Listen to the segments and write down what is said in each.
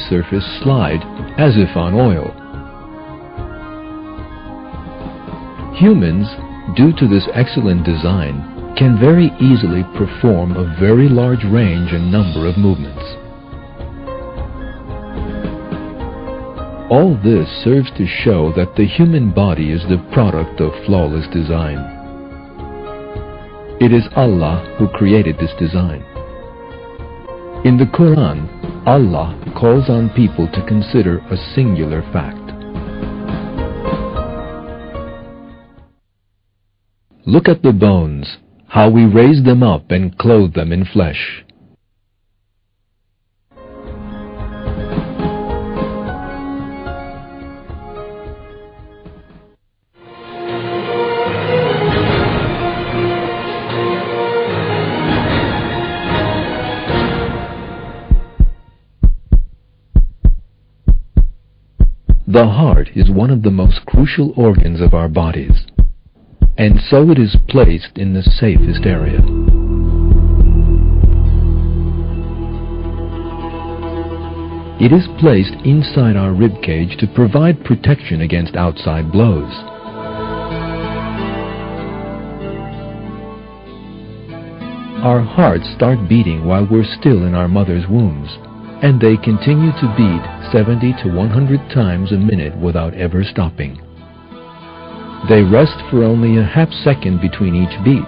surface slide as if on oil. Humans, due to this excellent design, can very easily perform a very large range and number of movements. All this serves to show that the human body is the product of flawless design. It is Allah who created this design. In the Qur'an, Allah calls on people to consider a singular fact. Look at the bones, how we raise them up and clothe them in flesh. The heart is one of the most crucial organs of our bodies, and so it is placed in the safest area. It is placed inside our rib cage to provide protection against outside blows. Our hearts start beating while we're still in our mother's wombs, and they continue to beat 70 to 100 times a minute without ever stopping. They rest for only a half second between each beat,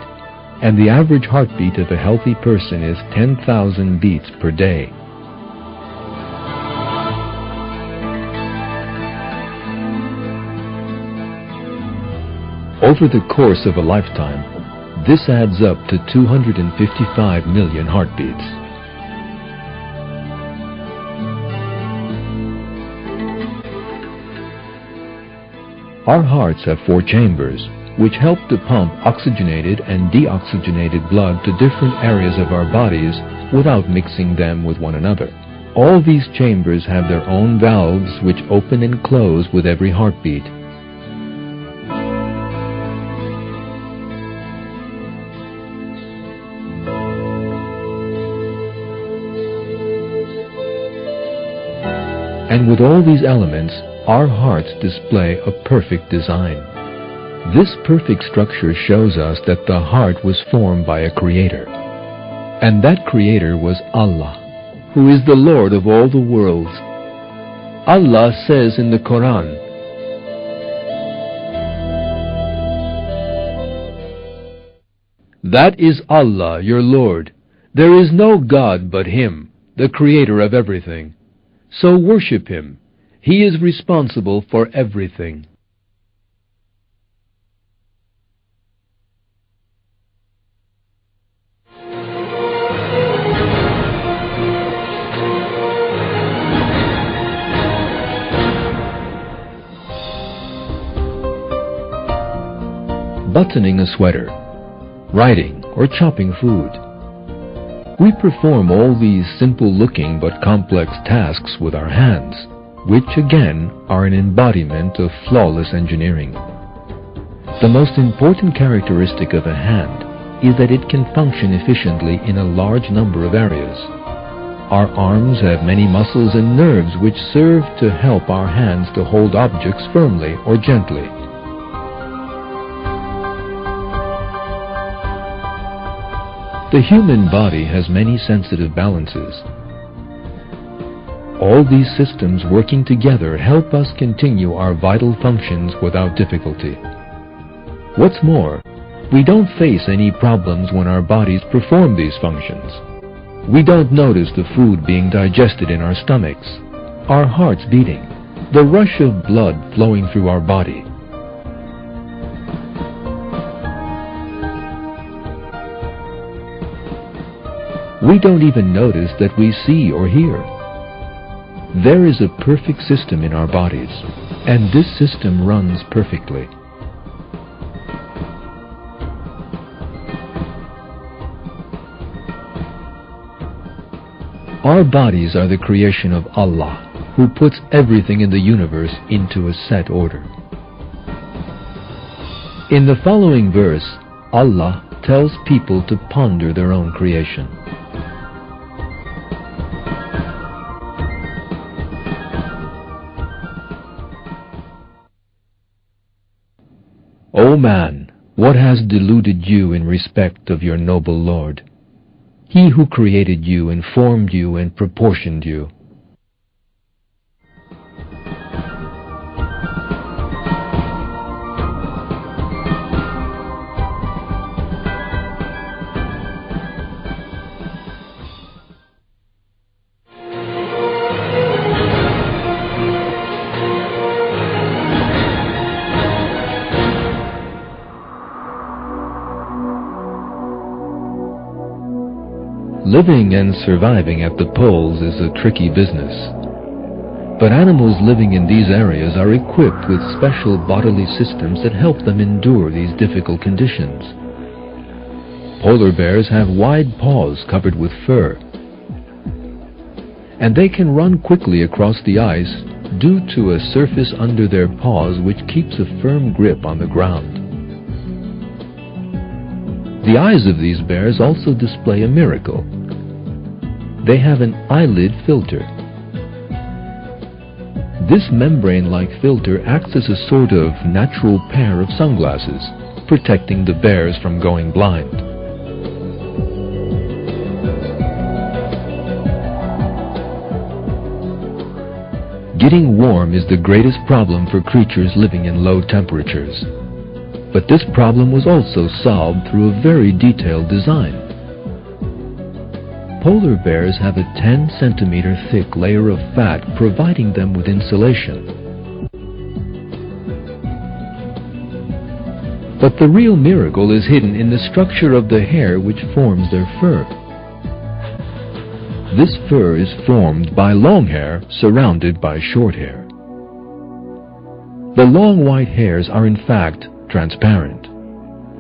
and the average heartbeat of a healthy person is 10,000 beats per day. Over the course of a lifetime, this adds up to 255 million heartbeats. Our hearts have 4 chambers, which help to pump oxygenated and deoxygenated blood to different areas of our bodies without mixing them with one another. All these chambers have their own valves which open and close with every heartbeat. And with all these elements, our hearts display a perfect design. This perfect structure shows us that the heart was formed by a creator. And that creator was Allah, who is the Lord of all the worlds. Allah says in the Qur'an, "That is Allah, your Lord. There is no God but Him, the creator of everything. So worship Him. He is responsible for everything." Buttoning a sweater, writing, or chopping food. We perform all these simple-looking but complex tasks with our hands, which again are an embodiment of flawless engineering. The most important characteristic of a hand is that it can function efficiently in a large number of areas. Our arms have many muscles and nerves which serve to help our hands to hold objects firmly or gently. The human body has many sensitive balances. All these systems working together help us continue our vital functions without difficulty. What's more, we don't face any problems when our bodies perform these functions. We don't notice the food being digested in our stomachs, our hearts beating, the rush of blood flowing through our body. We don't even notice that we see or hear. There is a perfect system in our bodies, and this system runs perfectly. Our bodies are the creation of Allah, who puts everything in the universe into a set order. In the following verse, Allah tells people to ponder their own creation. O man, what has deluded you in respect of your noble Lord? He who created you and formed you and proportioned you. Living and surviving at the poles is a tricky business. But animals living in these areas are equipped with special bodily systems that help them endure these difficult conditions. Polar bears have wide paws covered with fur, and they can run quickly across the ice due to a surface under their paws which keeps a firm grip on the ground. The eyes of these bears also display a miracle. They have an eyelid filter. This membrane-like filter acts as a sort of natural pair of sunglasses, protecting the bears from going blind. Getting warm is the greatest problem for creatures living in low temperatures. But this problem was also solved through a very detailed design. Polar bears have a 10-centimeter thick layer of fat providing them with insulation. But the real miracle is hidden in the structure of the hair which forms their fur. This fur is formed by long hair surrounded by short hair. The long white hairs are in fact transparent.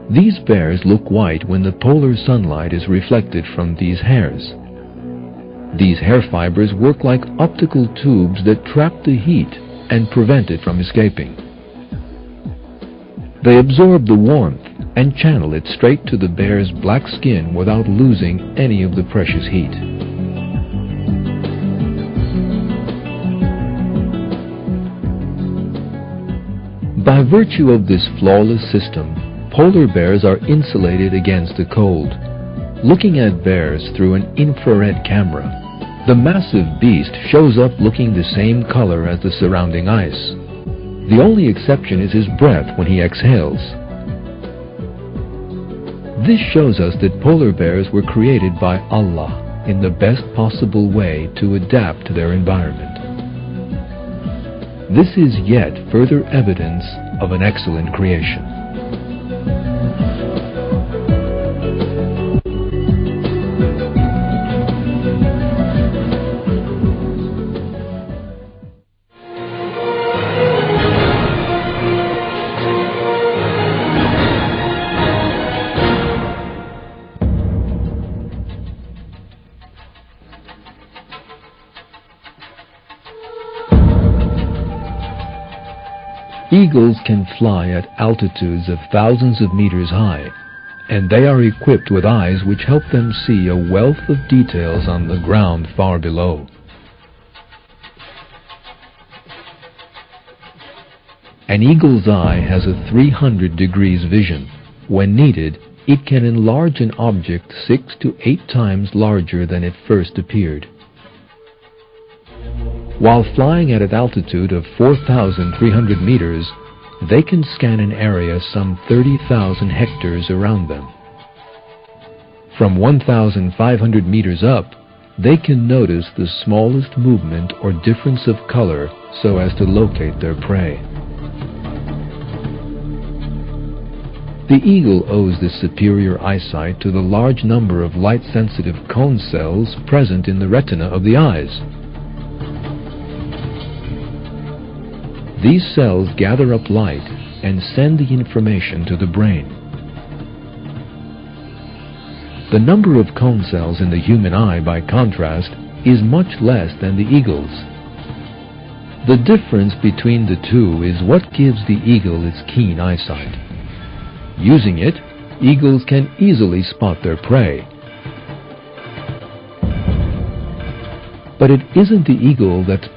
These bears look white when the polar sunlight is reflected from these hairs. These hair fibers work like optical tubes that trap the heat and prevent it from escaping. They absorb the warmth and channel it straight to the bear's black skin without losing any of the precious heat. By virtue of this flawless system, polar bears are insulated against the cold. Looking at bears through an infrared camera, the massive beast shows up looking the same color as the surrounding ice. The only exception is his breath when he exhales. This shows us that polar bears were created by Allah in the best possible way to adapt to their environment. This is yet further evidence of an excellent creation. Eagles can fly at altitudes of thousands of meters high, and they are equipped with eyes which help them see a wealth of details on the ground far below. An eagle's eye has a 300 degrees vision. When needed, it can enlarge an object 6 to 8 times larger than it first appeared. While flying at an altitude of 4,300 meters, they can scan an area some 30,000 hectares around them. From 1,500 meters up, they can notice the smallest movement or difference of color so as to locate their prey. The eagle owes this superior eyesight to the large number of light-sensitive cone cells present in the retina of the eyes. These cells gather up light and send the information to the brain. The number of cone cells in the human eye, by contrast, is much less than the eagle's. The difference between the two is what gives the eagle its keen eyesight. Using it, eagles can easily spot their prey. But it isn't the eagle that's behind